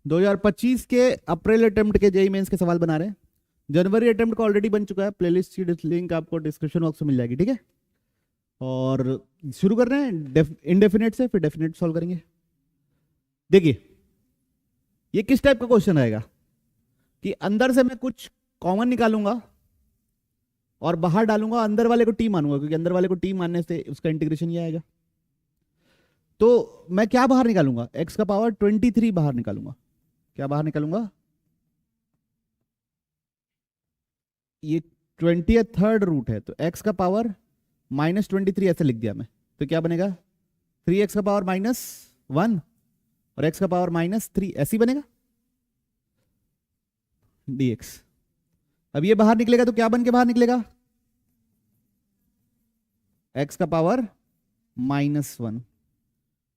2025 के अप्रैल अटेम्प्ट के JEE mains के सवाल बना रहे हैं। जनवरी अटेम्प्ट का ऑलरेडी बन चुका है, प्लेलिस्ट की लिंक आपको डिस्क्रिप्शन बॉक्स में मिल जाएगी, ठीक है। और शुरू कर रहे हैं इनडेफिनेट से, फिर डेफिनेट सॉल्व करेंगे। देखिए ये किस टाइप का क्वेश्चन रहेगा कि अंदर से मैं कुछ कॉमन निकालूंगा और बाहर डालूंगा, अंदर वाले को टी मानूंगा, क्योंकि अंदर वाले को टी मानने से उसका इंटीग्रेशन ये आएगा। तो मैं क्या बाहर निकालूंगा, x का पावर 23 बाहर निकालूंगा। क्या बाहर निकालूंगा, ये 23rd रूट है, तो x का पावर -23 ऐसे लिख दिया मैं, तो क्या बनेगा 3x का पावर -1 और x का पावर -3 ऐसे ही बनेगा dx। अब ये बाहर निकलेगा तो क्या बन के बाहर निकलेगा, x का पावर -1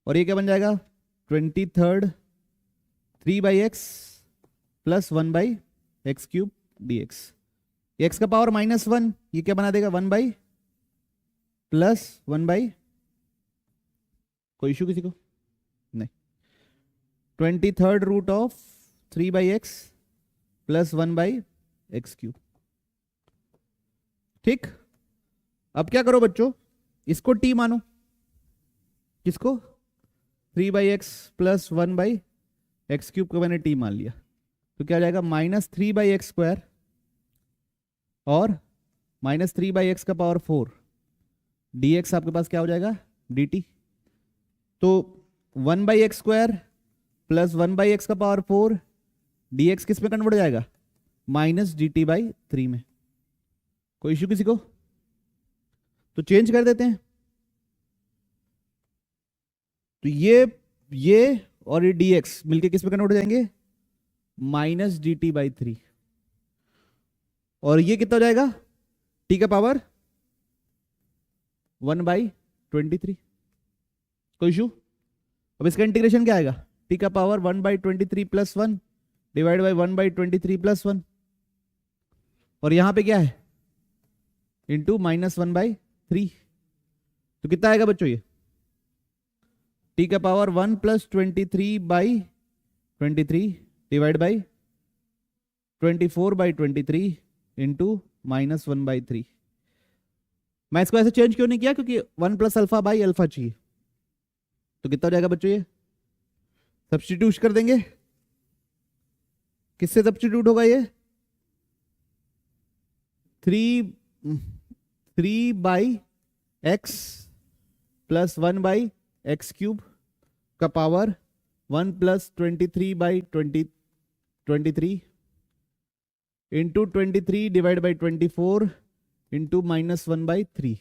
और ये क्या बन जाएगा 23rd 3/x plus 1/x³ dx। x का पावर -1 ये क्या बना देगा 1 प्लस 1 कोई इशू किसी को नहीं, 23rd root of 3/x plus 1/x³। ठीक, अब क्या करो बच्चों, इसको t मानो, किसको 3/x प्लस 1/x³ को मैंने t मान लिया, तो क्या जाएगा -3/x² और -3/x का पावर 4 dx आपके पास क्या हो जाएगा dt। तो 1/x² प्लस 1/x का पावर 4 dx किस में कन्वर्ट हो जाएगा -dt/3 में। कोई इश्यू किसी को, तो चेंज कर देते हैं। तो ये और ये dx मिलके किस में कन्वर्ट हो जाएंगे -dt/3 और ये कितना हो जाएगा t का पावर 1/23। कोई इशू, अब इसका इंटीग्रेशन क्या आएगा, t का power 1/23 plus 1 divide by 1/23 plus 1 और यहां पे क्या है इंटू -1/3, तो कितना आएगा बच्चों ये t का power 1 plus 23/23 divide by 24/23 into -1/3। मैं इसको ऐसे चेंज क्यों नहीं किया, क्योंकि 1 प्लस अल्फा बाई अल्फा चाहिए। तो कितना हो जाएगा बच्चों ये, सब्स्टिट्यूट कर देंगे, किससे सब्स्टिट्यूट होगा ये 3/x प्लस 1/x³ का power 1 plus 23/23 into 23 divide by 24 into -1/3।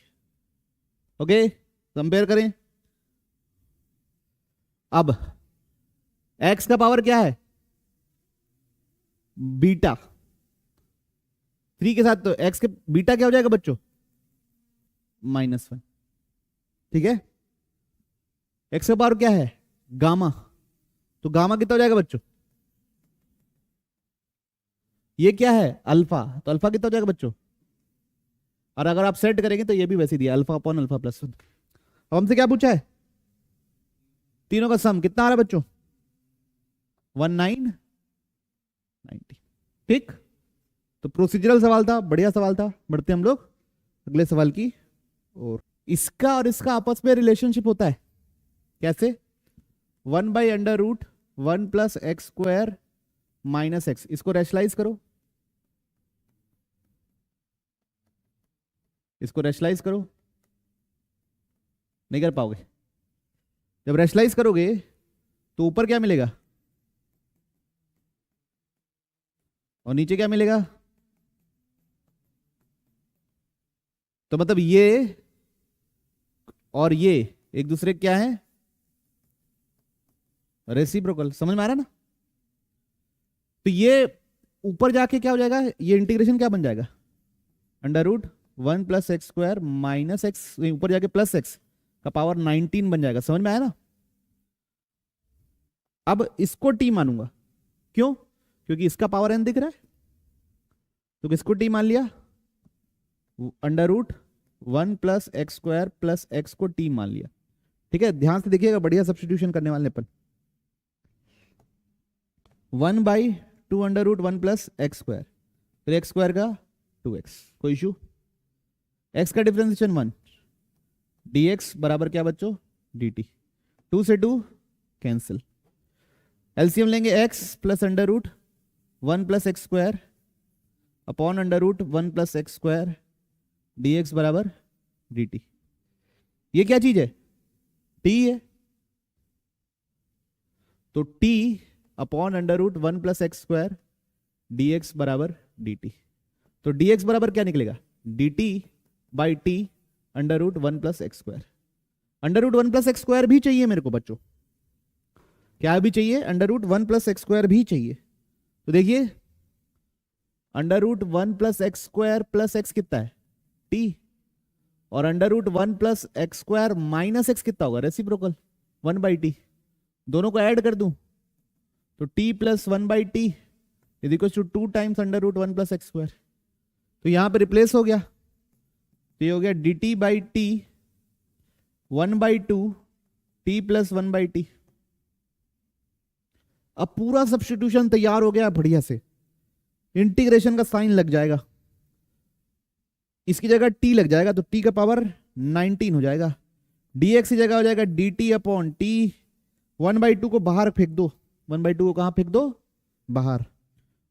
Okay, compare करें। अब x का पावर क्या है बीटा, 3 के साथ, तो x के बीटा क्या हो जाएगा बच्चों -1। ठीक है, x का पावर क्या है गामा, तो गामा कितना हो जाएगा बच्चों, ये क्या है अल्फा, तो अल्फा कितना हो जाएगा बच्चों, और अगर आप सेट करेंगे तो ये भी वैसे दिया अल्फा अपॉन अल्फा प्लस 1। अब हमसे क्या पूछा है, तीनों का सम कितना आ रहा है बच्चों 1990। ठीक, तो प्रोसीजरल सवाल था, बढ़िया सवाल था। बढ़ते हम लोग अगले सवाल की और इसका और इसका आपस में रिलेशनशिप होता है कैसे, 1/√1 प्लस x² माइनस x, इसको रैशनलाइज करो, इसको रैशनलाइज करो, नहीं कर पाओगे। जब रैशनलाइज करोगे तो ऊपर क्या मिलेगा और नीचे क्या मिलेगा, तो मतलब ये और ये एक दूसरे क्या है रेसिप्रोकल, समझ में आ रहा है ना। तो ये ऊपर जाके क्या हो जाएगा, ये इंटीग्रेशन क्या बन जाएगा √1 प्लस x² माइनस एक्स, ऊपर जाके प्लस x का पावर 19 बन जाएगा। समझ में आया ना। अब इसको t मानूंगा, क्यों, क्योंकि इसका पावर n दिख रहा है, तो किसको t मान लिया √1 प्लस x² प्लस x को t मान लिया। ठीक है, ध्यान से देखिएगा, बढ़िया सब्स्टिट्यूशन करने वाले अपन। 1/2 under root 1 plus x square, फिर एक्स स्क्वायर का 2x, कोई इशू? x का डिफरेंशिएशन 1, dx बराबर क्या बच्चों? dt, 2 से 2 कैंसिल, एलसीएम लेंगे x plus under root 1 plus x square upon under root 1 plus x square dx बराबर dt। ये क्या चीज है? t है, तो t upon under root 1 plus x square dx बराबर dt। तो dx बराबर क्या निकलेगा? dt by t under root 1 plus x square. Under root 1 plus x square भी चाहिए मेरे को बच्चों, क्या भी चाहिए? Under root 1 plus x square भी चाहिए। तो देखिए under root 1 plus x square plus x कितना है? t, और under root 1 plus x square minus x कितना होगा? Reciprocal 1/t। दोनों को ऐड कर दूं तो t plus 1/t is equal to 2 times under root 1 plus x square. तो यहां पे रिप्लेस हो गया, तो ये हो गया dt by T 1/2 t plus 1/t। अब पूरा सब्स्टिट्यूशन तैयार हो गया बढ़िया से, इंटीग्रेशन का साइन लग जाएगा, इसकी जगह t लग जाएगा तो t का पावर 19 हो जाएगा, dx की जगह हो जाएगा dt अपॉन टी, 1/2 को बाहर फेंक दो, 1/2 को कहां फेंक दो? बाहर,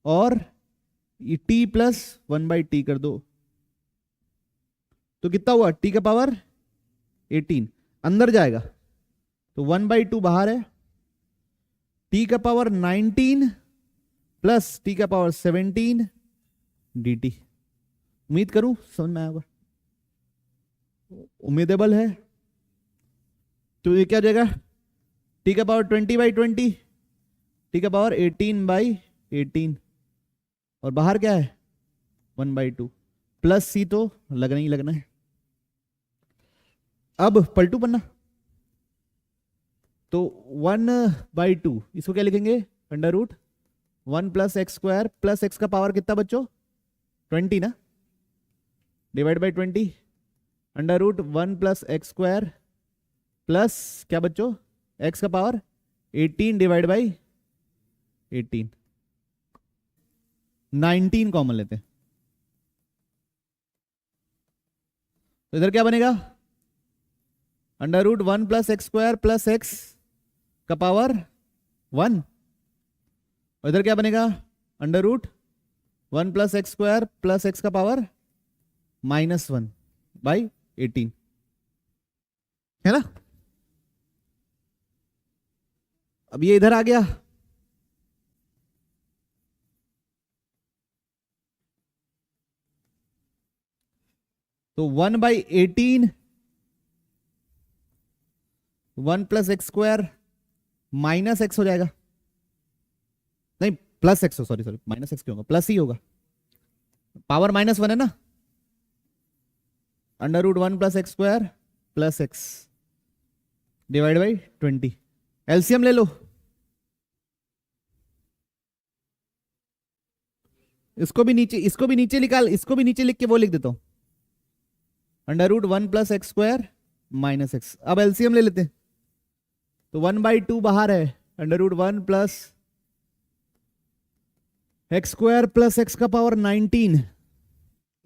और ये t प्लस 1/t कर दो, तो कितना हुआ? t का पावर 18 अंदर जाएगा तो 1/2 बाहर है, t का पावर 19 प्लस t का पावर 17 dt। उम्मीद करूं समझ में आया होगा, उम्मीदेबल है। तो ये क्या हो जाएगा? t का पावर 20/20, t का पावर 18/18, और बाहर क्या है? 1/2 प्लस c तो लगना ही लगना है। अब पलटू पन्ना, तो 1/2 इसको क्या लिखेंगे? Under root 1 plus x square plus x का पावर कितना बच्चों? 20 ना, divide by 20 under root 1 plus x square plus क्या बच्चों? एक्स का पावर 18 डिवाइड बाई 18, 19 कॉमन लेते हैं, तो इधर क्या बनेगा? Under root 1 plus x square plus x का पावर 1, और इधर क्या बनेगा? Under root 1 plus x square plus x का पावर -1 बाई 18, है ना? अब ये इधर आ गया, तो 1/18 1 plus x square minus x हो जाएगा, नहीं plus x, sorry minus x क्यों होगा? प्लस ही होगा, पावर -1 है ना, under root 1 plus x square plus x divide by 20, LCM ले लो, इसको भी नीचे निकाल, इसको भी नीचे लिख के वो लिख देता हूं, under root 1 plus x square minus x. अब एलसीएम ले लेते हैं, तो 1/2 बाहर है, under root 1 plus x square plus x का पावर 19,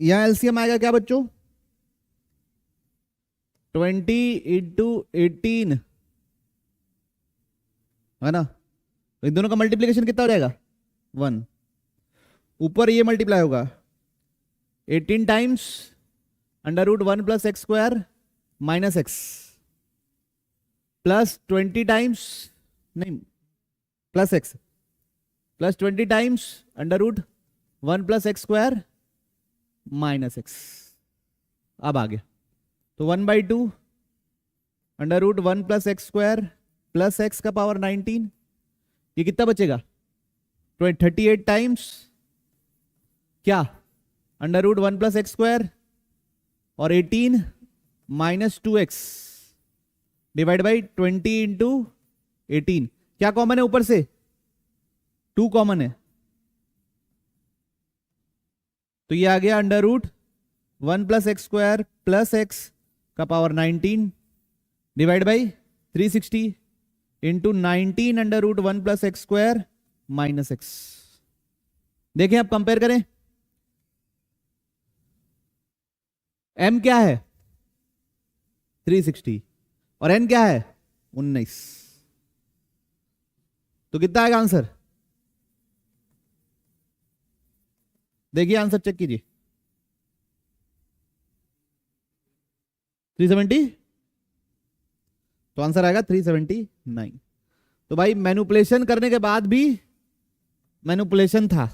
यहां एलसीएम आएगा क्या बच्चों? 20 इंटू 18, है ना? तो इन दोनों का मल्टीप्लीकेशन कितना हो जाएगा? 1, ऊपर ये मल्टीप्लाई होगा 18 times under root 1 plus x square minus x plus 20 times, नहीं plus x plus 20 times under root 1 plus x square minus x. अब आ गया, तो 1/2 under root 1 plus x square plus x का पावर 19, ये कितना बचेगा? 38 टाइम्स क्या? Under root 1 plus x square और 18 minus 2x divide by 20 into 18, क्या कॉमन है ऊपर से? 2 कॉमन है, तो ये आ गया under root 1 plus x square plus x का power 19 divide by 360 into 19 under root 1 plus x square minus x. देखें आप कंपेयर करें, m क्या है 360 और n क्या है 19, तो कितना आएगा आंसर? देखिए आंसर चेक कीजिए, 370, तो आंसर आएगा 379। तो भाई मैनिपुलेशन करने के बाद भी मैनिपुलेशन था,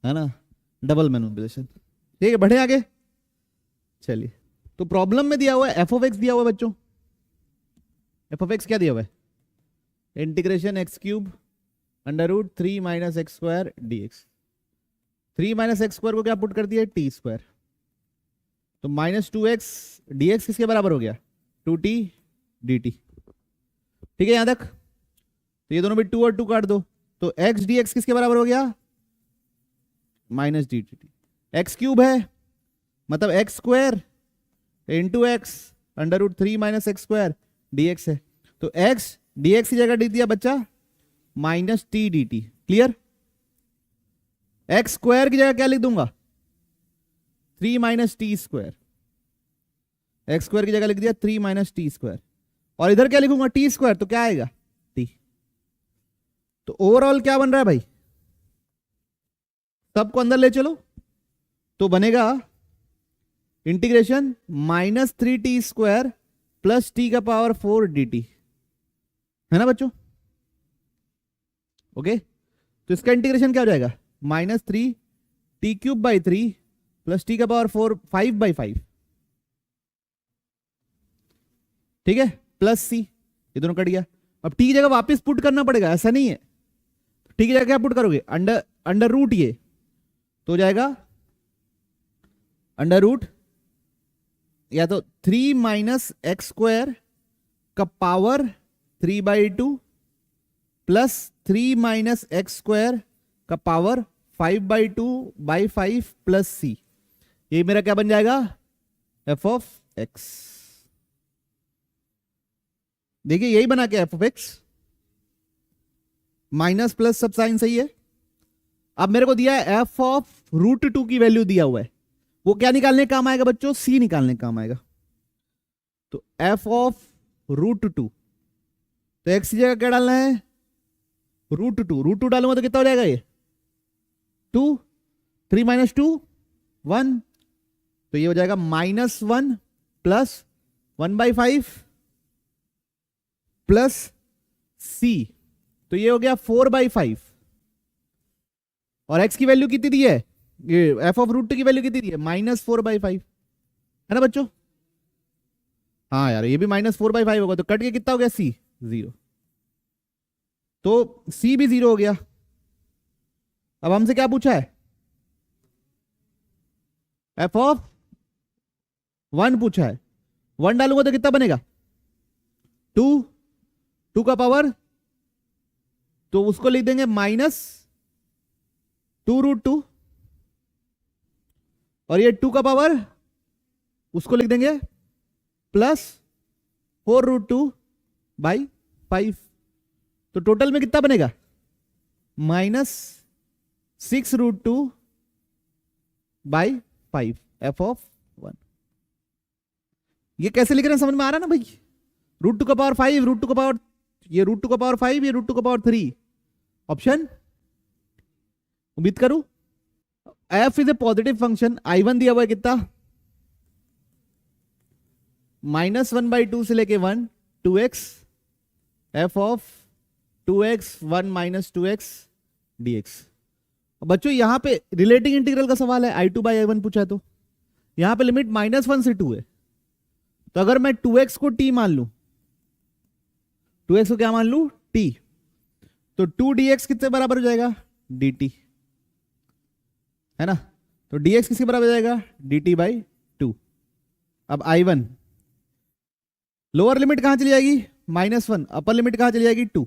है ना, डबल मैनिपुलेशन। ठीक है, बढ़े आगे। चलिए, तो प्रॉब्लम में दिया हुआ है एफ ऑफ एक्स दिया हुआ है बच्चों। एफ ऑफ एक्स क्या दिया हुआ है? Integration x cube under root 3 minus x square d x. 3 minus x square को क्या पुट कर दिया? T square. तो माइनस 2x डी एक्स किसके बराबर हो गया? 2t dt। ठीक है यहां तक? तो ये दोनों भी 2 और 2 काट दो, तो x dx किसके बराबर हो गया? Minus d t. X cube है मतलब x square into x under root 3 minus x square d x है। तो x dx की जगह दे दिया बच्चा minus t d t. Clear? X square की जगह क्या लिख दूंगा? 3 minus t square. X square की जगह लिख दिया 3 माइनस टी स्क्वायर, और इधर क्या लिखूंगा? टी स्क्वायर, तो क्या आएगा? टी। तो ओवरऑल क्या बन रहा है भाई? सबको अंदर ले चलो, तो बनेगा integration minus 3t square plus T का पावर 4 डी टी, है ना बच्चों? ओके, तो इसका इंटीग्रेशन क्या हो जाएगा? Minus 3 T cube by 3 plus T का पावर 4 5 बाई 5। ठीक है, प्लस सी, ये दोनों कट गया। अब टी की जगह वापस पुट करना पड़ेगा, ऐसा नहीं है। टी की जगह क्या पुट करोगे? अंडर रूट, ये तो हो जाएगा अंडर रूट या तो 3 माइनस एक्स स्क्वायर का power 3 by 2 plus 3 minus x square का पावर 5 बाई 2 बाई 5 प्लस सी। ये मेरा क्या बन जाएगा? F of x. देखिए यही बना के F of x, minus plus सब साइन सही है। अब मेरे को दिया है एफ ऑफ रूट 2 की वैल्यू दिया हुआ है, वो क्या निकालने का काम आएगा बच्चों? सी निकालने का काम आएगा। तो एफ ऑफ रूट 2, तो एक्स की जगह क्या डालना है? रूट 2। रूट 2 डालूंगा तो कितना हो जाएगा? ये 2, 3 माइनस 2 1, तो ये हो जाएगा -1 प्लस 1/5 प्लस सी, तो ये हो गया 4/5। और x की वैल्यू कितनी दी है? ये एफ ऑफ रूट की वैल्यू कितनी दी है? -4/5, है ना बच्चों? हाँ यार, ये भी -4/5 होगा, तो कट के कितना हो गया? c 0। तो c भी 0 हो गया। अब हमसे क्या पूछा है? एफ ऑफ 1 पूछा है। 1 डालूंगा तो कितना बनेगा? 2 का पावर, तो उसको लिख देंगे -2√2, और ये 2 का पावर उसको लिख देंगे +4√2/5। तो टोटल में कितना बनेगा? -6√2/5 एफ ऑफ 1। ये कैसे लिख रहे हैं समझ में आ रहा है ना भाई? √2 का पावर 5, √2 का पावर, ये √2 का पावर 5, ये √2 का पावर 3। ऑप्शन उम्मीद करूं। f is a positive function. I1 दिया हुआ है कितना? -1/2 से लेके 1, 2x f of 2x 1 minus 2x dx। बच्चों यहां पे रिलेटिंग इंटीग्रल का सवाल है, I2/I1 पूछा है, तो यहां पे लिमिट -1 से 2 है। तो अगर मैं 2x को t मान लूं, 2x को क्या मान लूं? t, तो 2 dx कितने बराबर हो जाएगा? dt, है ना? तो dx किसके बराबर हो जाएगा? dt/2। अब I1 लोअर लिमिट कहां चली जाएगी? -1, अपर लिमिट कहां चली जाएगी? 2।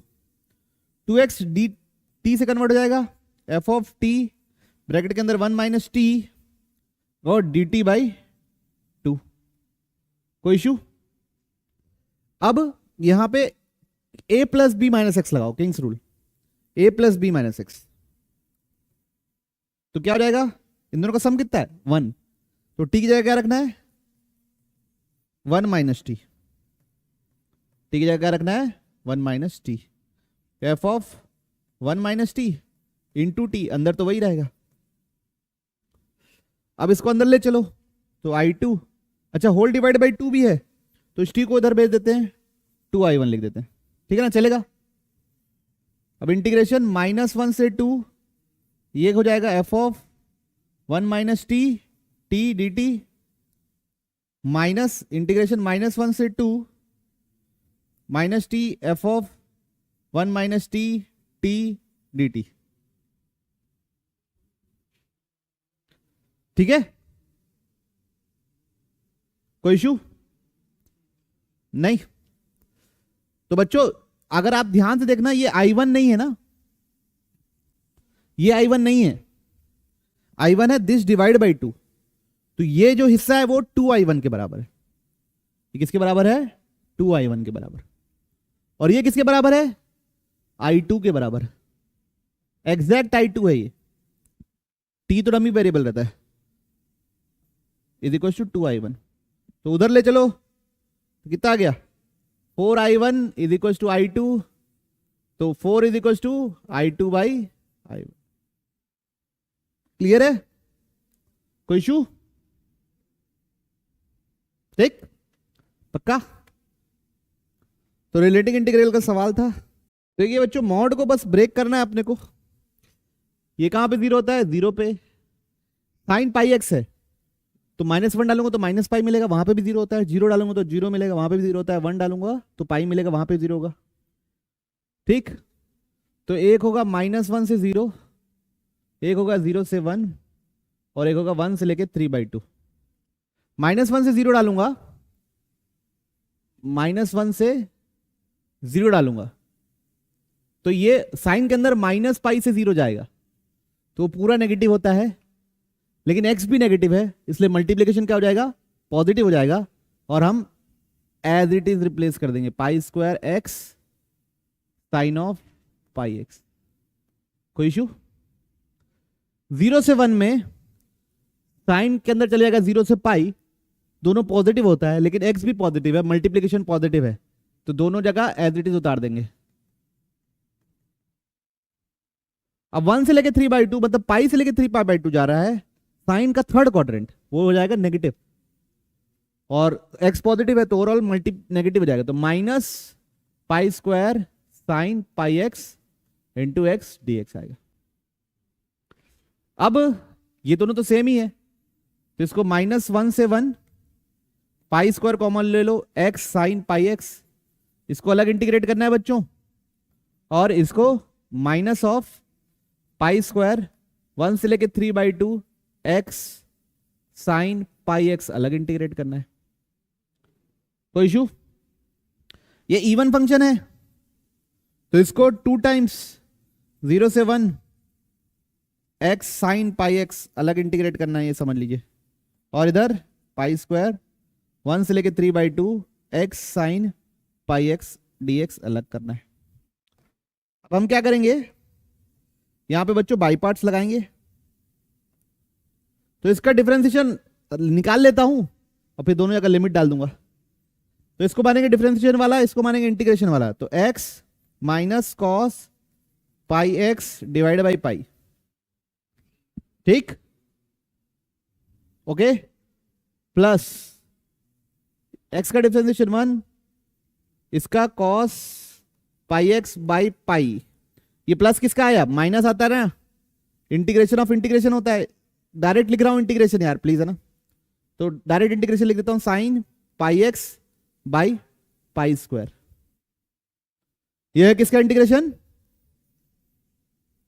2x dt से कन्वर्ट हो जाएगा, f ऑफ t ब्रैकेट के अंदर 1 माइनस टी और dt/2। कोई इशू? अब यहां पे a plus b minus x लगाओ, king's rule. A plus b minus x, तो क्या हो जाएगा, इन दोनों का सम कितना है 1, तो टी की जगह क्या रखना है 1 माइनस टी, टी की जगह क्या रखना है 1 minus T, F of 1 minus T into T, अंदर तो वही रहेगा। अब इसको अंदर ले चलो तो I2, अच्छा होल डिवाइड बाई 2 भी है तो इस टी को इधर भेज देते हैं, 2I1 लिख देते हैं, ठीक है ना, चलेगा। अब इंटीग्रेशन -1 से 2, ये हो जाएगा F of 1 minus T T d T, minus integration -1 से 2 minus T F of 1 minus T T d T, ठीक है, कोई इशू नहीं। तो बच्चों अगर आप ध्यान से देखना, ये I1 नहीं है ना, ये I1 नहीं है, I1 है दिस डिवाइड बाई 2, तो ये जो हिस्सा है वो 2I1 के बराबर है, ये किसके बराबर है 2I1 के बराबर, और ये किसके बराबर है I2 के बराबर, एग्जैक्ट I2 है ये, टी तो डमी वेरिएबल रहता है, इज इक्वल टू 2I1, तो उधर ले चलो तो कितना आ गया 4I1 is equal to I2, तो 4 is equal to I2 by I1, clear है, कोई इशू, ठीक, पक्का। तो रिलेटिंग इंटीग्रल का सवाल था। देखिए बच्चों मॉड को बस ब्रेक करना है अपने को, ये कहां पे जीरो होता है 0 पे, साइन पाई एक्स है तो -1 डालूंगा तो माइनस पाई मिलेगा, वहां पे भी 0 होता है, 0 डालूंगा तो 0 मिलेगा, वहां पे भी 0 होता है, 1 डालूंगा तो पाई मिलेगा, वहां पे 0 होगा, ठीक। तो एक होगा -1 से 0, एक होगा 0 से 1, और एक होगा 1 से लेके 3/2, -1 से 0 डालूंगा, -1 से 0 डालूंगा तो ये साइन के अंदर माइनस पाई से 0 जाएगा तो पूरा नेगेटिव होता है, लेकिन x भी नेगेटिव है इसलिए मल्टीप्लिकेशन क्या हो जाएगा पॉजिटिव हो जाएगा, और हम एज इट इज रिप्लेस कर देंगे π² x साइन ऑफ πx, कोई इशू। 0 से 1 में साइन के अंदर चले जाएगा 0 से पाई, दोनों पॉजिटिव होता है लेकिन x भी पॉजिटिव है, मल्टीप्लिकेशन पॉजिटिव है तो दोनों जगह एज इट इज उतार देंगे। अब 1 से लेके 3/2 मतलब पाई से लेके 3π/2 जा रहा है, साइन का थर्ड क्वाड्रेंट वो हो जाएगा नेगेटिव, और x पॉजिटिव है तो ओवरऑल मल्टी नेगेटिव हो जाएगा, तो -π² sine πx into x d x आएगा। अब ये दोनों तो सेम ही है तो इसको -1 से 1 π² कॉमन ले लो, x साइन πx, इसको अलग इंटीग्रेट करना है बच्चों, और इसको माइनस ऑफ π² 1 से लेके 3/2 x साइन πx अलग इंटीग्रेट करना है, कोई इशू। ये इवन फंक्शन है तो इसको 2 टाइम्स 0 से 1 x साइन πx अलग इंटीग्रेट करना है, ये समझ लीजिए, और इधर π² 1 से लेके 3/2 x साइन πx dx अलग करना है। अब हम क्या करेंगे, यहां पे बच्चों बाई पार्ट्स लगाएंगे, तो इसका डिफरेंशिएशन निकाल लेता हूं और फिर दोनों जगह लिमिट डाल दूंगा, तो इसको मानेंगे डिफरेंशिएशन वाला, इसको मानेंगे इंटीग्रेशन वाला, तो x minus cos πx divide by pi, ठीक, ओके, प्लस x का डिफरेंशिएशन 1, इसका कॉस πx बाई पाई, ये प्लस किसका आया माइनस आता है ना, इंटीग्रेशन ऑफ इंटीग्रेशन होता है, डायरेक्ट लिख रहा हूं इंटीग्रेशन यार प्लीज, है ना, तो डायरेक्ट इंटीग्रेशन लिख देता हूं साइन πx बाई π², यह है किसका इंटीग्रेशन,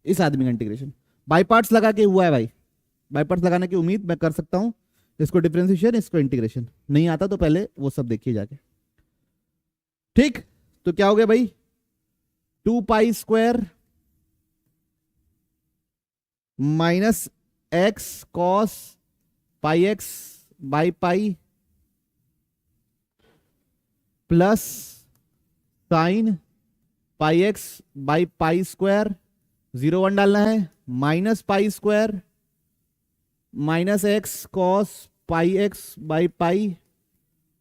इस आदमी का इंटीग्रेशन, बाई पार्ट्स लगा के हुआ है भाई, बाई पार्ट्स लगाने की उम्मीद मैं कर सकता हूं, इसको डिफरेंशिएशन इसको इंटीग्रेशन, नहीं आता तो पहले वो सब देखिए जाके, ठीक। तो क्या हो गया भाई 2π² minus x cos πx by pi plus sine πx by π² 0 1 डालना है, minus pi square minus x cos pi x by pi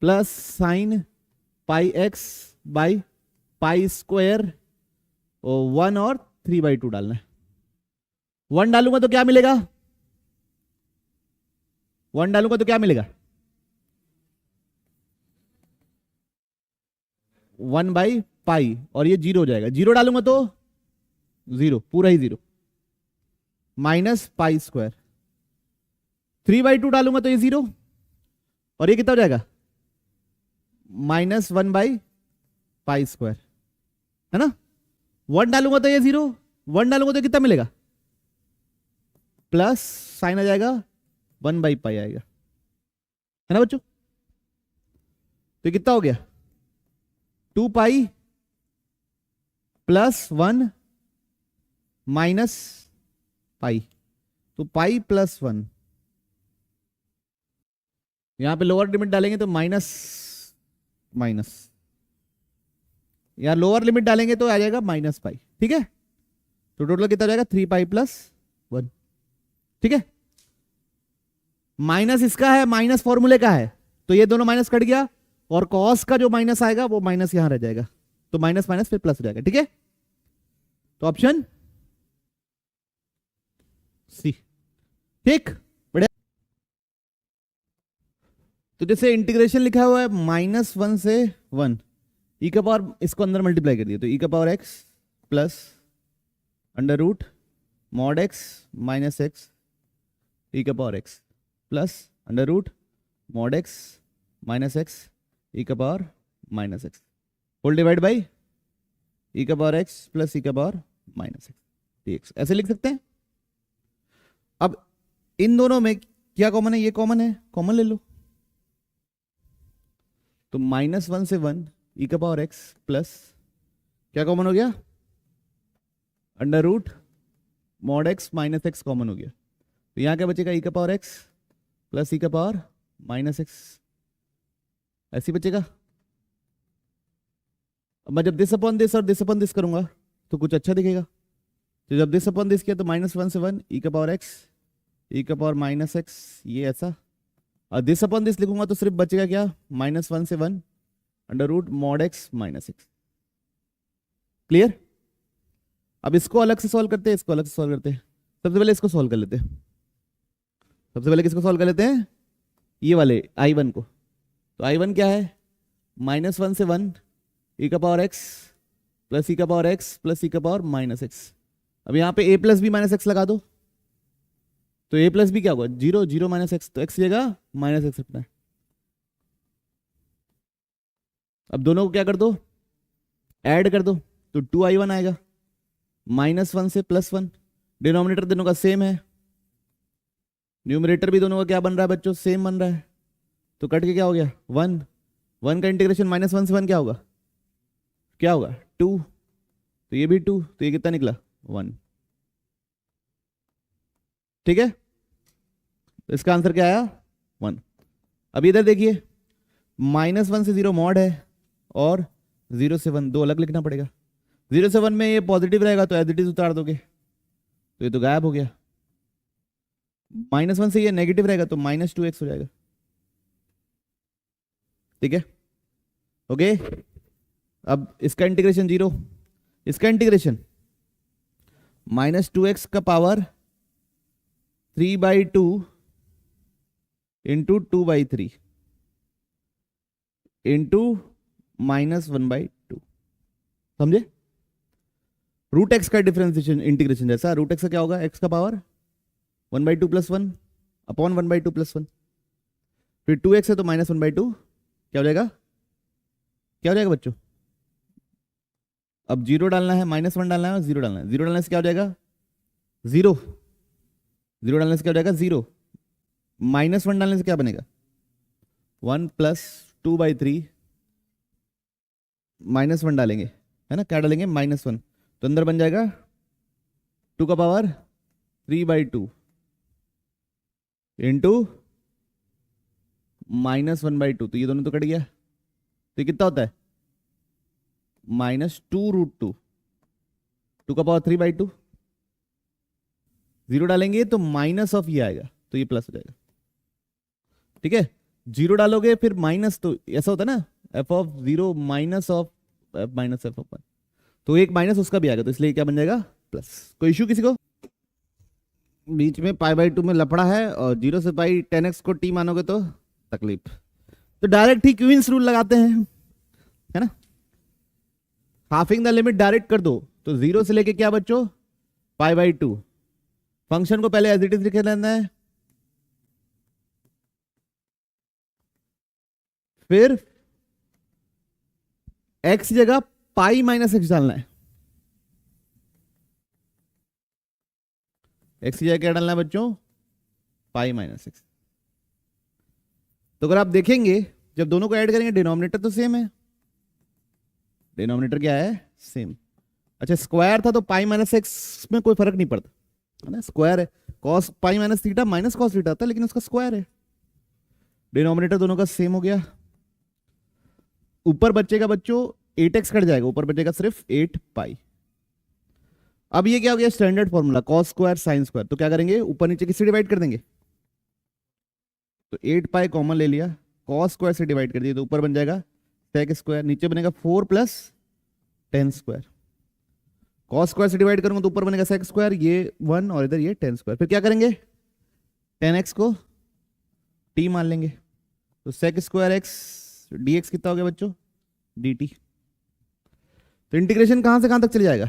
plus sine pi x by pi square और 1 और 3/2 डालना है। 1 डालूंगा तो क्या मिलेगा? 1 डालूंगा तो क्या मिलेगा? 1/पाई और ये 0 हो जाएगा। 0 डालूंगा तो 0, पूरा ही 0 माइनस पाई स्क्वायर। 3/2 डालूंगा तो ये 0 और ये कितना हो जाएगा? -1/पाई स्क्वायर, है ना। 1 डालूंगा तो ये 0, 1 डालूंगा तो कितना मिलेगा? प्लस साइन आ जाएगा 1/पाई आएगा, है ना बच्चों। तो कितना हो गया? 2 पाई प्लस 1 माइनस पाई, तो पाई प्लस 1। यहां पे लोअर लिमिट डालेंगे तो माइनस माइनस, यहां लोअर लिमिट डालेंगे तो आ जाएगा माइनस पाई, ठीक है। तो टोटल कितना हो जाएगा? 3 पाई प्लस 1, ठीक है। माइनस इसका है, माइनस फॉर्मूले का है, तो ये दोनों माइनस कट गया और कॉस का जो माइनस आएगा वो माइनस यहां रह जाएगा, तो माइनस माइनस फिर प्लस हो जाएगा, ठीक है। तो ऑप्शन सी, ठीक, बढ़िया। तो जैसे इंटीग्रेशन लिखा हुआ है -1 से 1, ई का पावर इसको अंदर मल्टीप्लाई कर दिया तो ई का power x plus under root mod x minus x e का power x plus under root mod x minus x e का power minus x whole divide by e का पावर एक्स प्लस ई का power minus x dx, ऐसे लिख सकते हैं। अब इन दोनों में क्या कॉमन है? ये कॉमन है, कॉमन ले लो। तो -1 से 1 ई का पावर एक्स प्लस क्या कॉमन हो गया? Under root mod x minus x common हो गया, तो यहां क्या बचेगा? ई का पावर एक्स प्लस ई का पावर माइनस एक्स, ऐसे बचेगा। अब मैं जब दिस अपॉन दिस और दिस अपॉन दिस करूंगा तो कुछ अच्छा दिखेगा। तो जब दिस अपॉन दिस किया तो -1 से 1 ई का पावर एक्स ई का पावर माइनस एक्स, ये ऐसा। और दिस अपॉन दिस लिखूंगा तो सिर्फ बचेगा क्या? -1 से 1 under root mod x minus x. Clear? अब इसको अलग से सॉल्व करते हैं, इसको अलग से सॉल्व करते हैं। सबसे पहले इसको सॉल्व कर लेते हैं। सबसे पहले किसको सॉल्व कर लेते हैं? ये वाले I1 को। तो I1 क्या है? -1 से 1 ई का पावर एक्स प्लस ई का पावर एक्स प्लस ई का पावर माइनस एक्स। अब यहाँ पे a plus b minus x लगा दो, तो a प्लस बी क्या होगा? 0 0 माइनस एक्स, तो x जगह माइनस एक्स रखना है। अब दोनों को क्या कर दो? ऐड कर दो, तो 2I1 आएगा। -1 से +1, डिनोमिनेटर दोनों का सेम है, न्यूमरेटर भी दोनों का क्या बन रहा है बच्चों? सेम बन रहा है। तो कट के क्या हो गया? 1 1 का इंटीग्रेशन -1 से 1 क्या होगा? क्या होगा? 2, तो ये भी 2, तो ये कितना निकला? 1, ठीक है। तो इसका आंसर क्या आया? 1। अब इधर देखिए, -1 से 0 मॉड है और 0 से 1 दो अलग लिखना पड़ेगा। 0 से 1 में ये पॉजिटिव रहेगा तो एज इट इज उतार दोगे, तो ये तो गायब हो गया। -1 से ये नेगेटिव रहेगा तो -2x हो जाएगा, ठीक है। ओके, अब इसका इंटीग्रेशन 0, इसका इंटीग्रेशन -2x का पावर 3/2 इंटू 2/3 इंटू -1/2, समझे? रूट एक्स का डिफरेंशिएशन इंटीग्रेशन जैसा। रूट एक्स का क्या होगा? एक्स का पावर 1/2 + 1 अपॉन 1/2 + 1, फिर 2x है तो -1/2 क्या हो जाएगा? क्या हो जाएगा बच्चों? अब 0 डालना है, -1 डालना है और 0 डालना है। 0 डालने से क्या हो जाएगा? 0। 0 डालने से क्या हो जाएगा? 0। -1 डालने से क्या बनेगा? 1 + 2/3 -1 डालेंगे, है ना। क्या डालेंगे? -1, तो अंदर बन जाएगा 2 का पावर 3/2 इंटू -1/2, तो ये दोनों तो कट गया, तो ये कितना होता है? -2√2, 2 का पावर 3/2 जीरो डालेंगे तो माइनस ऑफ ये आएगा, तो ये प्लस हो जाएगा। ठीक है, जीरो डालोगे फिर माइनस, तो ऐसा होता है ना, F of zero minus of minus F of one, तो एक माइनस उसका भी आएगा, तो इसलिए क्या बन जाएगा, प्लस। कोई इशू किसी को? बीच में पाई बाई 2 में लफड़ा है, और 0 से पाई 10x को t मानोगे तो तकलीफ। तो डायरेक्ट ही क्वींस रूल लगाते हैं, है ना, हाफिंग द लिमिट डायरेक्ट कर दो, तो 0 से लेके क्या बच्चों, पाई बाई 2। फंक्शन को पहले एज इट इज लिखे लेना है, फिर x जगह पाई माइनस एक्स डालना है। x की जगह क्या डालना है बच्चों, पाई माइनस एक्स। तो अगर आप देखेंगे जब दोनों को ऐड करेंगे डिनोमिनेटर तो सेम है, डिनोमिनेटर क्या है, सेम। अच्छा स्क्वायर था तो पाई माइनस एक्स में कोई फर्क नहीं पड़ता, है ना, स्क्वायर है, cos pi minus theta minus cos theta था, लेकिन उसका स्क्वायर है, डिनोमिनेटर दोनों का सेम हो गया। ऊपर बचेगा बच्चों 8x कट जाएगा, ऊपर बचेगा सिर्फ 8 पाई। अब ये क्या हो गया, standard formula cos square sine square, तो क्या करेंगे, ऊपर नीचे किससे डिवाइड कर देंगे, तो 8 पाई कॉमन ले लिया, कॉस स्क्वायर से डिवाइड कर दिया, तो ऊपर बन जाएगा सेक स्क्वायर, नीचे बनेगा 4 प्लस 10 स्क्वायर। कॉस स्क्वायर से डिवाइड करूंगा तो ऊपर बनेगा सेक स्क्वायर, ये 1 और इधर ये 10 स्क्वायर। फिर क्या करेंगे, 10x को t मान लेंगे, तो सेक स्क्वायर x dx कितना हो गया बच्चों, dt। तो इंटीग्रेशन कहां से कहां तक चले जाएगा,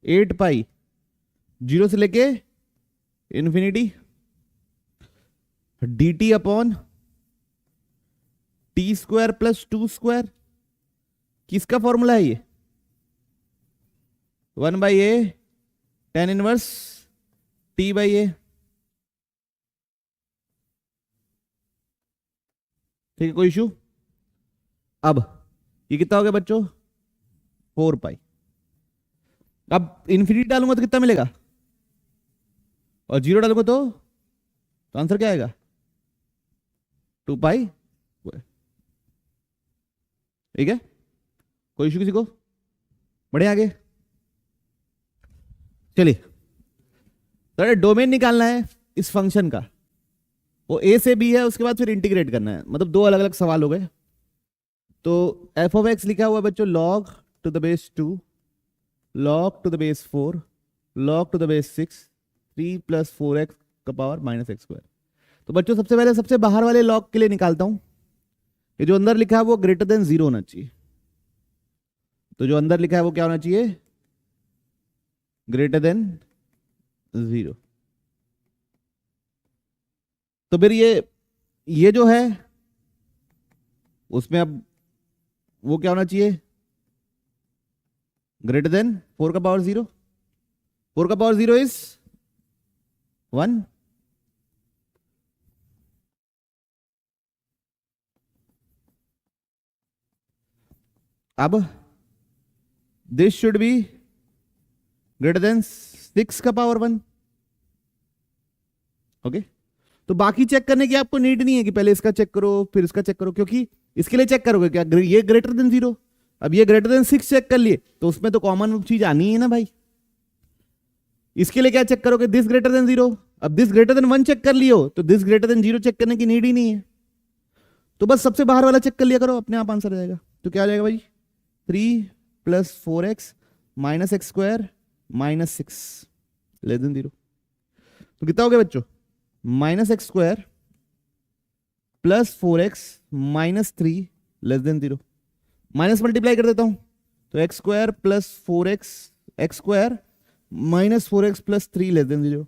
8 पाई 0 से लेके infinity dt upon T square plus 2 square. किसका फॉर्मूला है ये, 1/a tan इनवर्स t/a। ठीक है, कोई इशू? अब ये कितना हो गया बच्चों, 4 पाई। अब इन्फिनिटी डालूंगा तो कितना मिलेगा, और 0 डालूंगा तो आंसर क्या आएगा, 2 पाई। ठीक है, कोई इशू किसी को? बढ़े आगे चलिए। तो डोमेन निकालना है इस फंक्शन का, वो a से b है, उसके बाद फिर इंटीग्रेट करना है, मतलब दो अलग अलग सवाल हो गए। तो f ऑफ x लिखा हुआ है बच्चों log to the base 2, log to the base 4, log to the base 6, 3 plus 4x का पावर माइनस एक्स स्क्वायर। तो बच्चों सबसे पहले सबसे बाहर वाले log के लिए निकालता हूं, ये जो अंदर लिखा है वो ग्रेटर देन 0 होना चाहिए। तो जो अंदर लिखा है वो क्या होना चाहिए, ग्रेटर देन 0। तो फिर ये जो है उसमें अब वो क्या होना चाहिए, ग्रेटर देन 4 का पावर 0, 4 का पावर 0 इज 1। अब this should be greater than 6 का पावर 1। ओके, तो बाकी चेक करने की आपको नीड नहीं है कि पहले इसका चेक करो फिर इसका चेक करो, क्योंकि इसके लिए चेक करोगे क्या, ये ग्रेटर देन 0, अब ये ग्रेटर देन 6 चेक कर लिए तो उसमें तो कॉमन चीज आनी है ना भाई। इसके लिए क्या चेक करोगे, दिस ग्रेटर देन 0, अब दिस ग्रेटर देन 1 चेक कर लियो तो दिस ग्रेटर देन 0 चेक करने की नीड ही नहीं है। तो बस सबसे बाहर वाला चेक कर लिया करो, अपने आप आंसर आ जाएगा। तो क्या आ जाएगा भाई, 3 plus 4x minus x square minus 6 less than 0। तो कितना हो गया बच्चों, minus x square plus 4x minus 3 less than 0। Minus multiply कर देता हूं, तो x square plus 4x x square minus 4x plus 3 less than 0,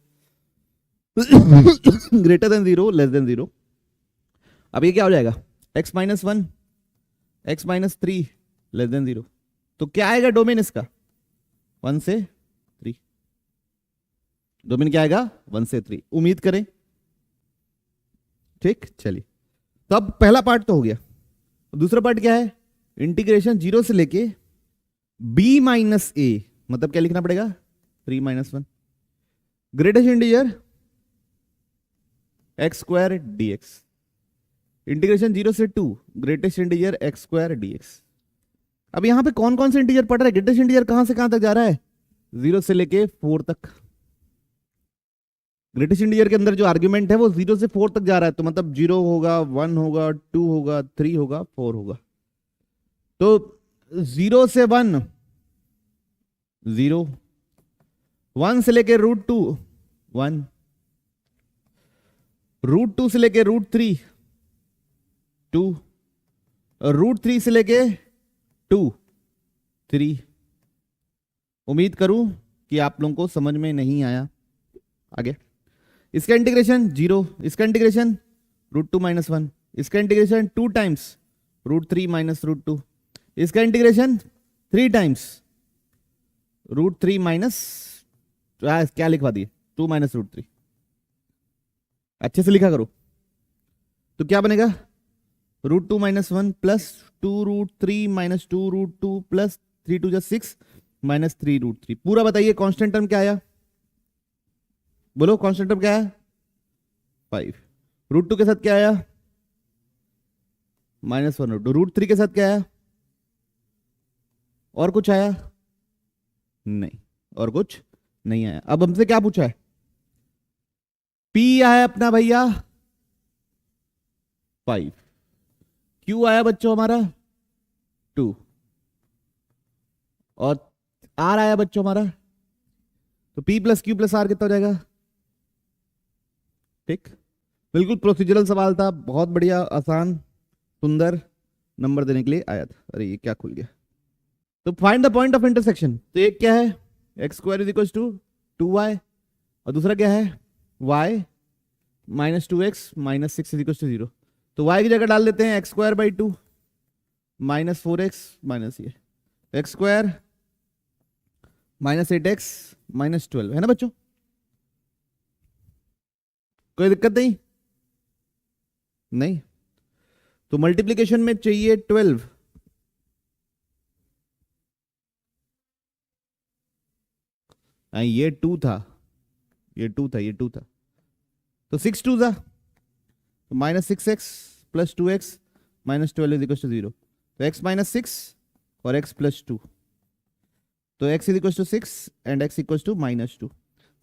greater than 0 less than 0। अब ये क्या हो जाएगा, x minus 1 x minus 3 less than 0। तो क्या आएगा डोमेन इसका, 1 से 3। डोमेन क्या आएगा, 1 से 3, उम्मीद करें। ठीक, चलिए तो अब पहला पार्ट तो हो गया। दूसरा पार्ट क्या है, इंटीग्रेशन 0 से लेके b माइनस a, मतलब क्या लिखना पड़ेगा, 3 minus 1, greatest integer x square dx, integration 0 से 2 greatest integer x square dx। अब यहां पे कौन कौन से इंटीजर पढ़ रहा है, ग्रेटेस्ट इंटीजर कहां से कहां तक जा रहा है, 0 से लेके 4 तक। ग्रेटेस्ट इंटीजर के अंदर जो आर्ग्यूमेंट है वो 0 से 4 तक जा रहा है, तो मतलब 0 होगा, 1 होगा, 2 होगा, 3 होगा, 4 होगा। तो 0 से 1 0, 1 से लेके √2 1, √2 से लेके √3 2, √3 से लेके 2 3। उम्मीद करूं कि आप लोगों को समझ में नहीं आया। आगे इसका इंटीग्रेशन 0, इसका इंटीग्रेशन √2 - 1, इसका इंटीग्रेशन 2 टाइम्स √3 - √2, इसका इंटीग्रेशन 3 टाइम्स √3 क्या लिखवा दिए 2 - √3। अच्छे से लिखा करो। तो क्या बनेगा √2 - 1 प्लस 2 √3 - 2 √2 प्लस 3 2 6 -3 √3। पूरा बताइए कांस्टेंट टर्म क्या आया, बोलो कांस्टेंट टर्म क्या आया 5। √2 के साथ क्या आया -1 √2। √3 के साथ क्या आया, और कुछ आया नहीं, और कुछ नहीं आया। अब हमसे क्या पूछा है, P आया अपना भैया 5, Q आया बच्चों हमारा 2, और R आया बच्चों हमारा, तो P + Q + R कितना हो जाएगा। ठीक, बिल्कुल प्रोसीजरल सवाल था, बहुत बढ़िया, आसान, सुंदर, नंबर देने के लिए आया था। अरे ये क्या खुल गया। तो find the point of intersection. तो एक क्या है x² = 2y, और दूसरा क्या है y - 2x - 6 = 0। तो y की जगह डाल देते हैं x² / 2 - 4x - ये x² - 8x - 12 है ना बच्चों, कोई दिक्कत नहीं। नहीं तो मल्टीप्लिकेशन में चाहिए 12, ये 2 था, ये 2 था, ये 2 था, तो 6 2 था, तो -6x + 2x - 12 = 0। तो x - 6 और x + 2, तो x = 6 and x = -2।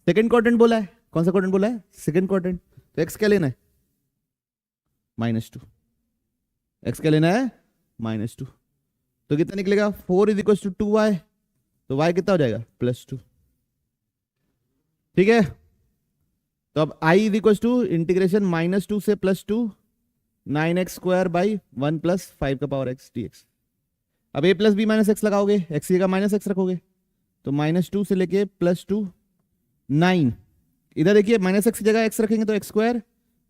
Second quadrant बोला है, कौन सा क्वाड्रेंट बोला है, सेकेंड क्वाड्रेंट। तो x क्या लेना है -2, x क्या लेना है -2। तो कितना निकलेगा 4 = 2y, तो y कितना हो जाएगा +2। ठीक है, तो अब I = इंटीग्रेशन -2 से +2 9x² / 1 + 5 का पावर x dx। अब a + b - x लगाओगे, x की जगह -x रखोगे, तो -2 से लेके +2 9, इधर देखिए -x की जगह x रखेंगे तो x²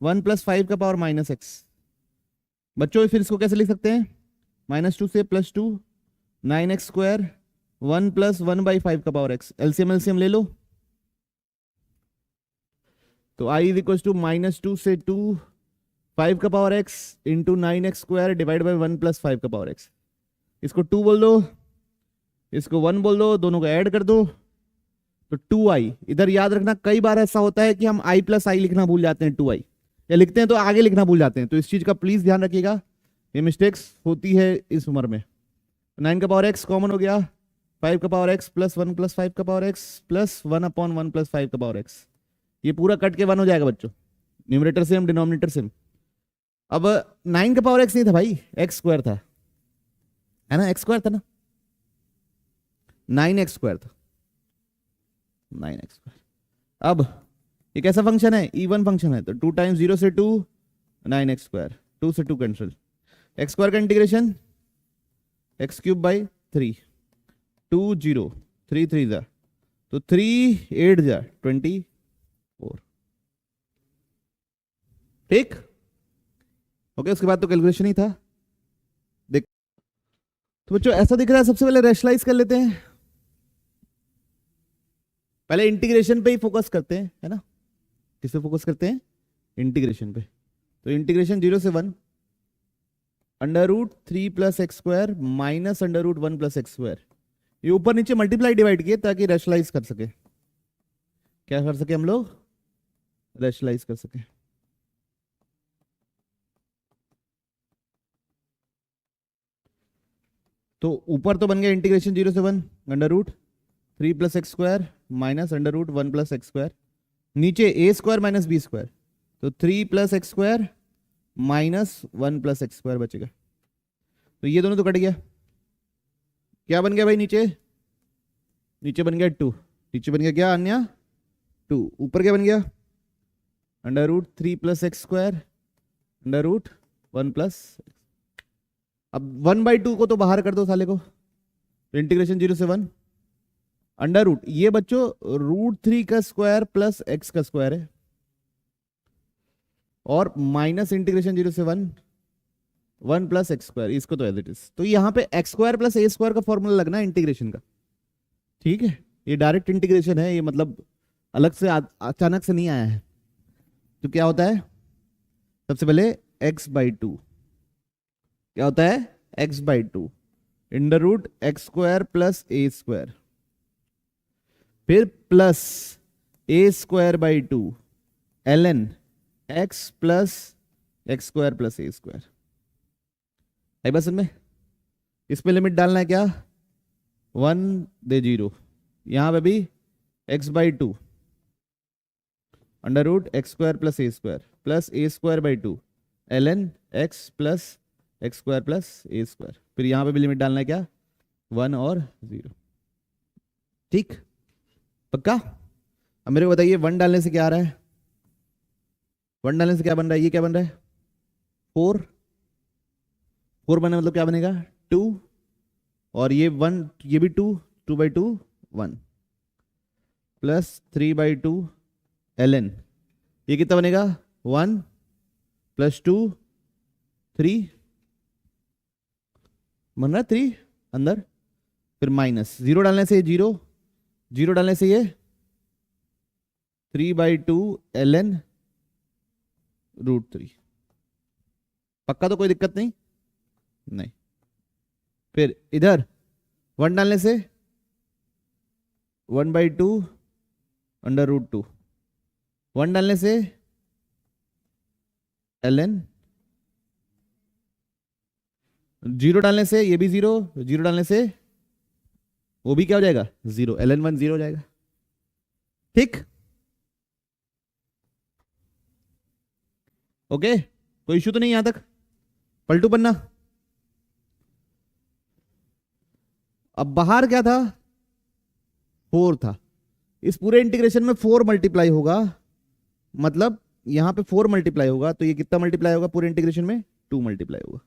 1 + 5 का पावर -x। बच्चों फिर इसको कैसे लिख सकते हैं, -2 से +2 9x² 1 + 1/5 का पावर x। एलसीएम ले लो, तो I = -2 से 2 5 का power x into 9x² divide by 1 + 5 का पावर x। इसको 2 बोल दो, इसको 1 बोल दो, दोनों को ऐड कर दो, तो 2i। इधर याद रखना कई बार ऐसा होता है कि हम i + i लिखना भूल जाते हैं, 2i, या लिखते हैं तो आगे लिखना भूल जाते हैं, तो इस चीज का प्लीज ध्यान रखिएगा, ये मिस्टेक्स होती है इस उम्र में। 9 का पावर x कॉमन हो गया, 5 का पावर x + 1 + 5 का पावर x प्लस 1/1 + 5 का पावर x। ये पूरा कट के 1 हो जाएगा बच्चों, न्यूमरेटर सेम डिनोमिनेटर सेम। अब 9 का पावर x नहीं था भाई, x² था, है ना, x² था ना, 9x² था, 9x²। अब ये कैसा फंक्शन है, इवन फंक्शन है, तो 2 टाइम्स 0 से 2 9x², 2 से 2 कैंसिल, x² का इंटीग्रेशन x³ / 3 2 0 3 3 जा, तो 3 8 जा 24। ठीक, ओके, उसके बाद तो कैलकुलेशन ही था। देख तो बच्चों ऐसा दिख रहा है, सबसे पहले रैशनलाइज कर लेते हैं, पहले इंटीग्रेशन पे ही फोकस करते हैं, है ना, किस पे फोकस करते हैं, इंटीग्रेशन पे। तो इंटीग्रेशन 0 से 1 √3 + x² माइनस √1 + x², ये ऊपर नीचे मल्टीप्लाई डिवाइड किए ताकि रैशनलाइज कर सके, क्या कर सके हम लोग, रैशनलाइज कर सके। तो ऊपर तो बन गया इंटीग्रेशन 0 से 1 √3 + x² माइनस √1 + x², नीचे ए स्क्वायर माइनस बी स्क्वायर, तो 3 plus x square minus 1 plus x square बचेगा। तो ये दोनों तो कट गया, क्या बन गया भाई नीचे? नीचे बन गया 2, नीचे बन गया क्या अन्य 2, ऊपर क्या बन गया under root 3 plus x square under root 1 plus. अब 1/2 को तो बाहर कर दो साले को, इंटीग्रेशन 0 से 1 अंडर रूट, ये बच्चों √3 का स्क्वायर प्लस एक्स का स्क्वायर है, और माइनस इंटीग्रेशन 0 से 1 प्लस एक्स स्क्वायर, इसको तो एज इट इज। तो यहाँ पे x square plus a square का फॉर्मूला लगना है इंटीग्रेशन का, ठीक है। ये डायरेक्ट इंटीग्रेशन है, ये मतलब अलग से अचानक से नहीं आया है। तो क्या होता है, सबसे पहले x/2, क्या होता है x/2 under root x square plus a square, फिर plus a square by 2 ln x plus x square plus a square. आई बस में इसमें लिमिट डालना है क्या 1 दे 0, यहां पे भी x/2 under root x square plus a square by 2 ln x plus x square plus a square, फिर यहां पे भी लिमिट डालना है क्या 1 और 0, ठीक पक्का। अब मेरे को बताइए 1 डालने से क्या आ रहा है, 1 डालने से क्या बन रहा है, ये क्या बन रहा है 4, 4 बनने मतलब क्या बनेगा 2, और ये 1, ये भी 2, 2/2 1 प्लस 3/2 ln, ये कितना बनेगा 1 प्लस 2 3 बन रहा है 3 अंदर, फिर माइनस 0 डालने से 0, 0 डालने से ये 3/2 ln √3, पक्का तो कोई दिक्कत नहीं, नहीं। फिर इधर 1 डालने से 1/2 अंडर रूट 2, 1 डालने से ln, 0 डालने से ये भी 0, 0 डालने से वो भी क्या हो जाएगा 0, ln 1 0 हो जाएगा, ठीक ओके। कोई इशू तो नहीं यहां तक, पलटू पन्ना। अब बाहर क्या था 4 था, इस पूरे इंटीग्रेशन में 4 मल्टीप्लाई होगा, मतलब यहां पे 4 मल्टीप्लाई होगा, तो ये कितना मल्टीप्लाई होगा पूरे इंटीग्रेशन में 2 मल्टीप्लाई होगा,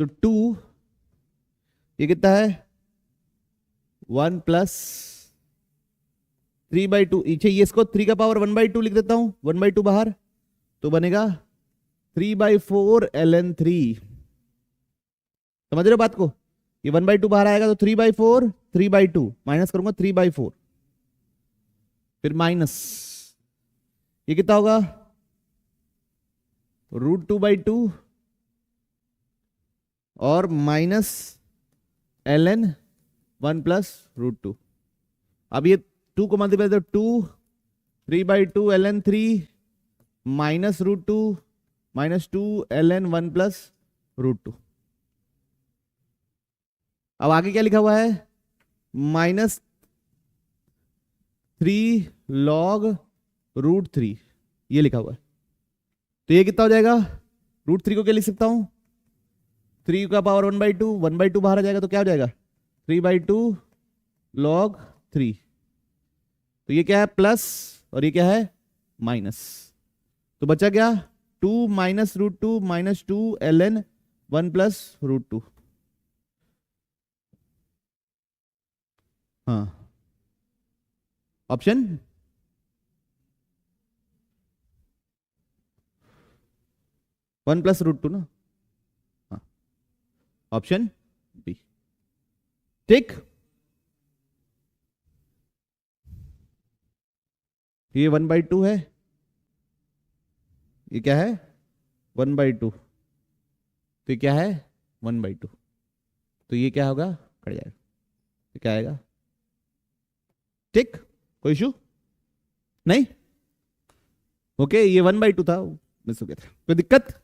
तो 2 ये कितना है 1 प्लस 3/2, ये इसको 3 का पावर 1/2 लिख देता हूं, 1/2 बाहर तो बनेगा 3/4 ln 3, समझ रहे हो बात को, ये 1/2 बाहर आएगा तो 3/4, 3/2 माइनस करूंगा 3/4, फिर माइनस ये कितना होगा √2/2 और माइनस ln 1 प्लस √2। अब ये 2 को मल्टीप्लाई तो 2 3/2 ln 3 minus √2 minus 2 ln 1 plus √2। अब आगे क्या लिखा हुआ है -3 log √3, ये लिखा हुआ है, तो ये कितना हो जाएगा √3 को क्या लिख सकता हूं 3 का पावर 1/2, 1/2 बाहर आ जाएगा तो क्या हो जाएगा 3/2 log 3, तो ये क्या है प्लस और ये क्या है माइनस, तो बचा क्या 2 माइनस √2 माइनस 2 ln 1 प्लस √2। हाँ ऑप्शन वन प्लस √2 ना, हाँ ऑप्शन बी, ठीक। ये 1/2 है, ये क्या है 1/2, तो ये क्या है 1/2, तो ये क्या होगा कट जाएगा, तो क्या आएगा, ठीक कोई इशू नहीं, ओके। ये 1/2 था, मिस हो गया था, कोई दिक्कत।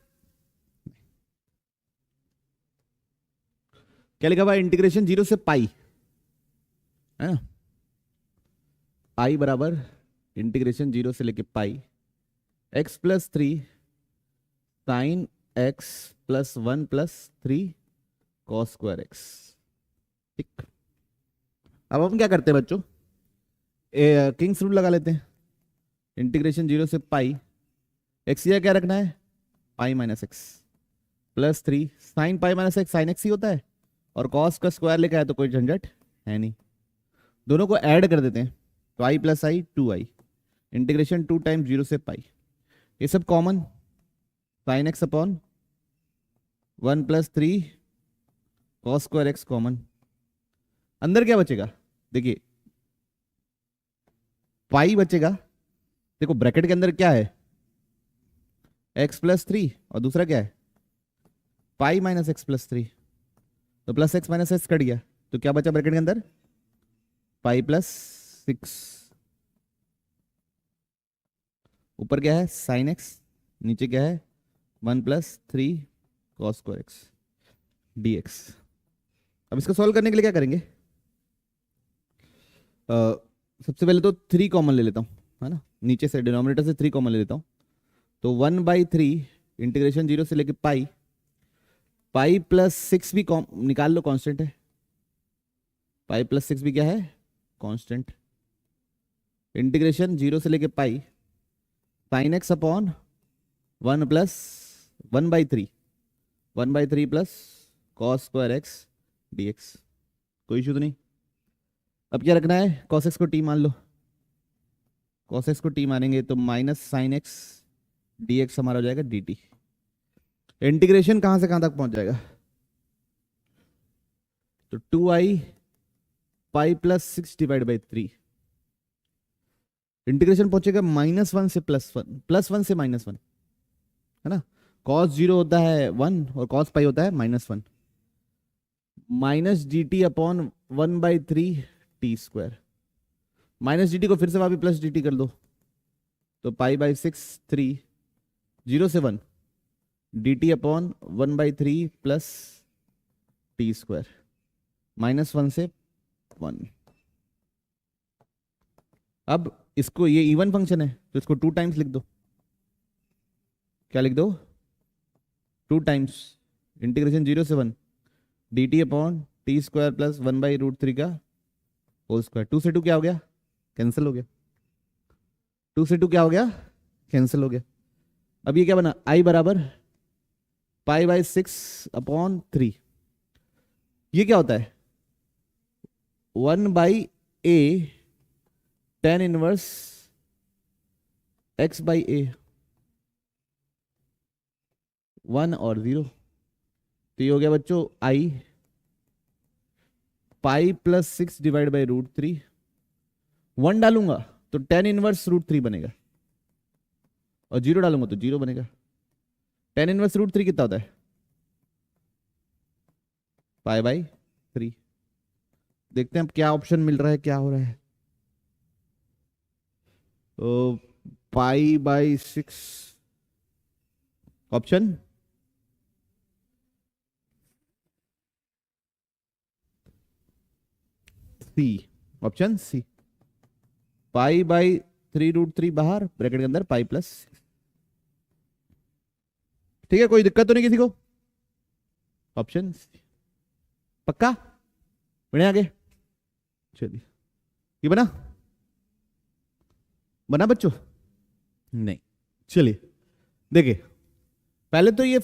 क्या लिखा हुआ इंटीग्रेशन 0 से पाई है ना। आई बराबर इंटीग्रेशन 0 से लेके pi x+3 sine x +1 + 3 cos square x। ठीक, अब हम क्या करते हैं बच्चों, किंग्स रूल लगा लेते हैं। इंटीग्रेशन 0 से पाई x या क्या रखना है, pi minus x +3 sine pi minus x sine x ही होता है, और कॉस का स्क्वायर लेके आए तो कोई झंझट है नहीं। दोनों को ऐड कर देते हैं तो i + i 2i integration 2 times 0 से पाई, ये सब common, sine x upon 1 + 3 cos square x common. अंदर क्या बचेगा, देखिए पाई बचेगा, देखो ब्रैकेट के अंदर क्या है x+3 और दूसरा क्या है पाई माइनस एक्स +3, तो plus x minus x cut गया, तो क्या बचा ब्रैकेट के अंदर पाई +6, ऊपर क्या है साइन एक्स, नीचे क्या है 1 + 3 cos स्क्वायर एक्स dx। अब इसको सॉल्व करने के लिए क्या करेंगे, सबसे पहले तो 3 कॉमन ले लेता हूँ, है ना, नीचे से डिनोमिनेटर से 3 कॉमन ले लेता हूँ, तो 1/3 इंटीग्रेशन 0 से लेके पाई +6 भी निकाल लो, कांस्टेंट है, पाई +6 भी क्या है कांस्टेंट, इंटीग्रेशन 0 से लेके pi sine x upon 1 + 1/3 plus cos square x dx। कोई इशू तो नहीं। अब क्या रखना है, कॉस एक्स को टी मान लो, कॉस एक्स को टी मानेंगे तो माइनस साइन एक्स dx हमारा हो जाएगा dt। इंटीग्रेशन कहां से कहां तक पहुंच जाएगा, तो 2i पाई +6 / 3 इंटीग्रेशन पहुंचेगा -1 से +1, +1 से -1, है ना, cos 0 होता है 1 और cos पाई होता है -1, -dt upon 1/3 T square, -dt को फिर से वापस प्लस dt कर दो, तो पाई/6 3 0 से 1 dt upon 1/3 plus T square, -1 से 1। अब इसको, ये इवन फंक्शन है तो इसको 2 टाइम्स लिख दो, क्या लिख दो 2 टाइम्स इंटीग्रेशन 0 से 1 dt upon T square plus 1/√3 का होल स्क्वायर। 2 से 2 क्या हो गया, कैंसिल हो गया, 2 से 2 क्या हो गया, कैंसिल हो गया। अब ये क्या बना, i बराबर पाई/6 अपॉन 3, ये क्या होता है 1/a tan इनवर्स x/a, 1 और 0, तो ये हो गया बच्चों i पाई +6 / √3, 1 डालूंगा तो tan इनवर्स √3 बनेगा, और 0 डालूंगा तो 0 बनेगा। tan इनवर्स √3 कितना होता है पाई/3। देखते हैं अब क्या ऑप्शन मिल रहा है, क्या हो रहा है, तो पाई/6 ऑप्शन सी, ऑप्शन सी, पाई/3√3 बाहर, ब्रैकेट के अंदर पाई +6। ठीक है, कोई दिक्कत तो नहीं किसी को, ऑप्शन सी पक्का, बढ़िया, आगे चलिए, ये बना बना बच्चों, नहीं, चलिए देखिए, पहले तो ये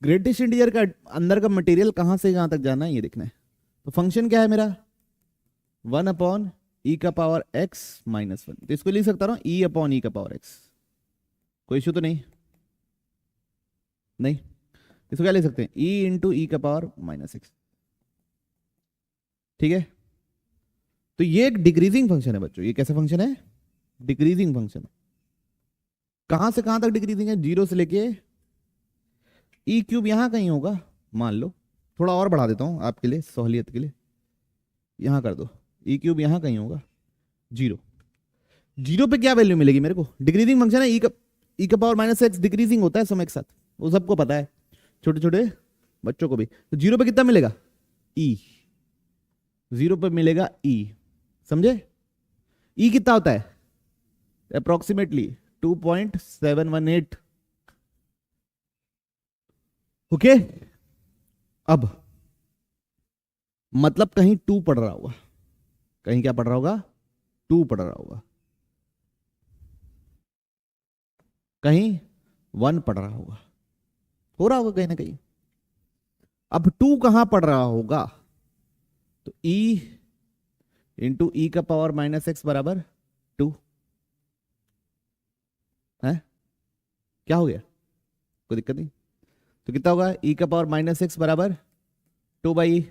ग्रेटेस्ट इंटीजर का अंदर का मटेरियल कहां से कहां तक जाना है ये देखना है। तो फंक्शन क्या है मेरा 1/e⁻x - 1, तो इसको लिख सकता हूं e/e⁻x, कोई इशू तो नहीं, नहीं, इसको क्या लिख सकते हैं e⁻e⁻x। ठीक है, तो ये एक डिक्रीजिंग फंक्शन है बच्चों, ये कैसा फंक्शन है, डिक्रीजिंग फंक्शन। कहां से कहां तक डिक्रीजिंग है, 0 से लेके e³ यहां कहीं होगा, मान लो, थोड़ा और बढ़ा देता हूं आपके लिए सहूलियत के लिए, यहां कर दो, e³ यहां कहीं होगा, 0 पे क्या वैल्यू मिलेगी मेरे को, डिक्रीजिंग फंक्शन है, e⁻x डिक्रीजिंग होता है समय के साथ, वो सबको पता है, छोटे छोटे बच्चों को भी। तो 0 पे कितना मिलेगा e, 0 पे मिलेगा e, समझे, ई कितना होता है अप्रोक्सीमेटली 2.718। ओके, अब मतलब कहीं 2 पढ़ रहा होगा, कहीं क्या पढ़ रहा होगा, 2 पढ़ रहा होगा, कहीं 1 पढ़ रहा होगा, हो रहा होगा कहीं ना कहीं। अब 2 कहां पढ़ रहा होगा, तो e इंटू ई का पावर -x बराबर 2 है। क्या हो गया, कोई दिक्कत नहीं। तो कितना होगा, e का पावर -x बराबर 2/e,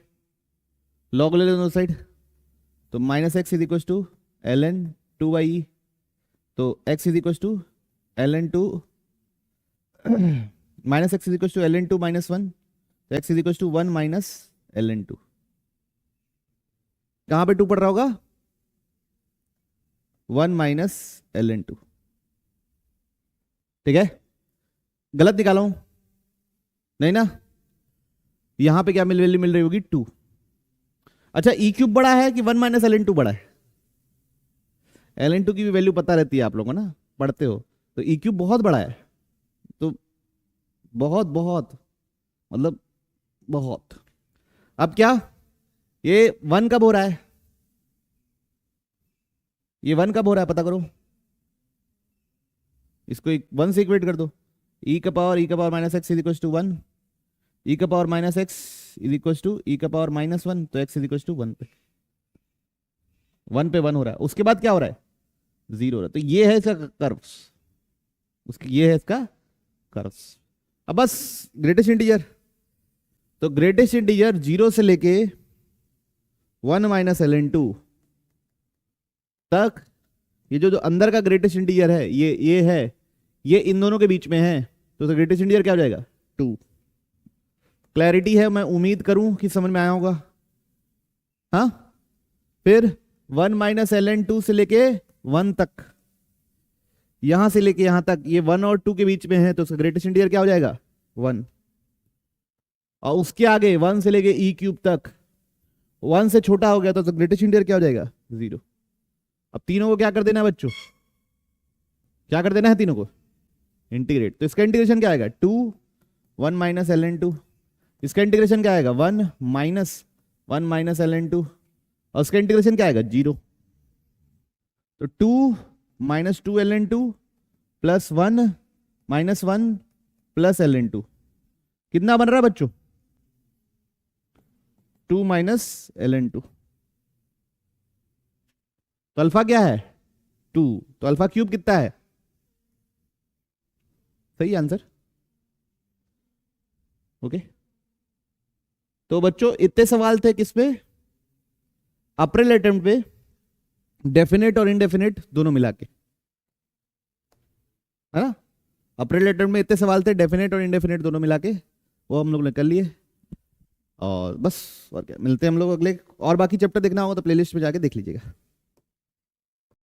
लॉग ले लो दोनों साइड, तो -x is equal to ln 2/e, तो x is equal to ln 2 -x is equal to ln 2 -1, तो x is equal to 1 minus ln 2। कहां पे 2 पढ़ रहा होगा, 1 माइनस ln 2। ठीक है, गलत निकाला हूं नहीं ना, यहां पे क्या वैल्यू मिल रही होगी 2। अच्छा, ई क्यूब बड़ा है कि 1 माइनस ln 2 बड़ा है, ln 2 की भी वैल्यू पता रहती है आप लोगों को ना, पढ़ते हो, तो ई क्यूब बहुत बड़ा है, तो बहुत बहुत मतलब बहुत। अब क्या, ये 1 कब हो रहा है, ये 1 कब हो रहा है पता करो, इसको 1 से इक्वेट कर दो, e का power -x is equal to 1, e का power -x is equal to e का पावर -1, तो x इज इक्वल टू 1 पे 1 हो रहा है। उसके बाद क्या हो रहा है, 0 हो रहा है। तो ये है इसका कर्व्स, उसकी ये है इसका कर्व्स। अब बस ग्रेटेस्ट इंटीजर, तो ग्रेटेस्ट इंटीजर 0 से लेके 1 माइनस ln 2 तक, ये जो अंदर का ग्रेटेस्ट इंटीजर है, ये है, ये इन दोनों के बीच में है, तो ग्रेटेस्ट इंटीजर क्या हो जाएगा, 2। क्लैरिटी है, मैं उम्मीद करूं कि समझ में आया होगा। हाँ, फिर 1 माइनस ln 2 से लेके 1 तक, यहां से लेके यहां तक, ये 1 और 2 के बीच में है, तो उसका ग्रेटेस्ट इंटीजर क्या हो जाएगा, 1। और उसके आगे 1 से लेके ई क्यूब तक, 1 से छोटा हो गया तो ग्रेटेस्ट इंटीजर क्या हो जाएगा, 0। अब तीनों को क्या कर देना है बच्चों, क्या कर देना है तीनों को, इंटीग्रेट। तो इसका इंटीग्रेशन क्या आएगा, 2 1 माइनस ln 2, इसका इंटीग्रेशन क्या आएगा, 1 माइनस ln 2, और उसका इंटीग्रेशन क्या आएगा, 0। तो 2 minus 2 ln 2 plus 1 minus 1 plus ln 2, कितना बन रहा है बच्चों, 2 माइनस ln 2। तो अल्फा क्या है, 2, तो अल्फा क्यूब कितना है, सही आंसर। ओके, तो बच्चों इतने सवाल थे किसपे, अप्रैल अटेम्प्ट पे, डेफिनेट और इनडेफिनेट दोनों मिला के, है ना। अप्रैल अटेम्प्ट में इतने सवाल थे, डेफिनेट और इनडेफिनेट दोनों मिला के, वो हम लोग ने कर लिए। और बस, और क्या, मिलते हैं हम लोग अगले, और बाकी चैप्टर देखना होगा तो प्लेलिस्ट में जाके देख लीजिएगा।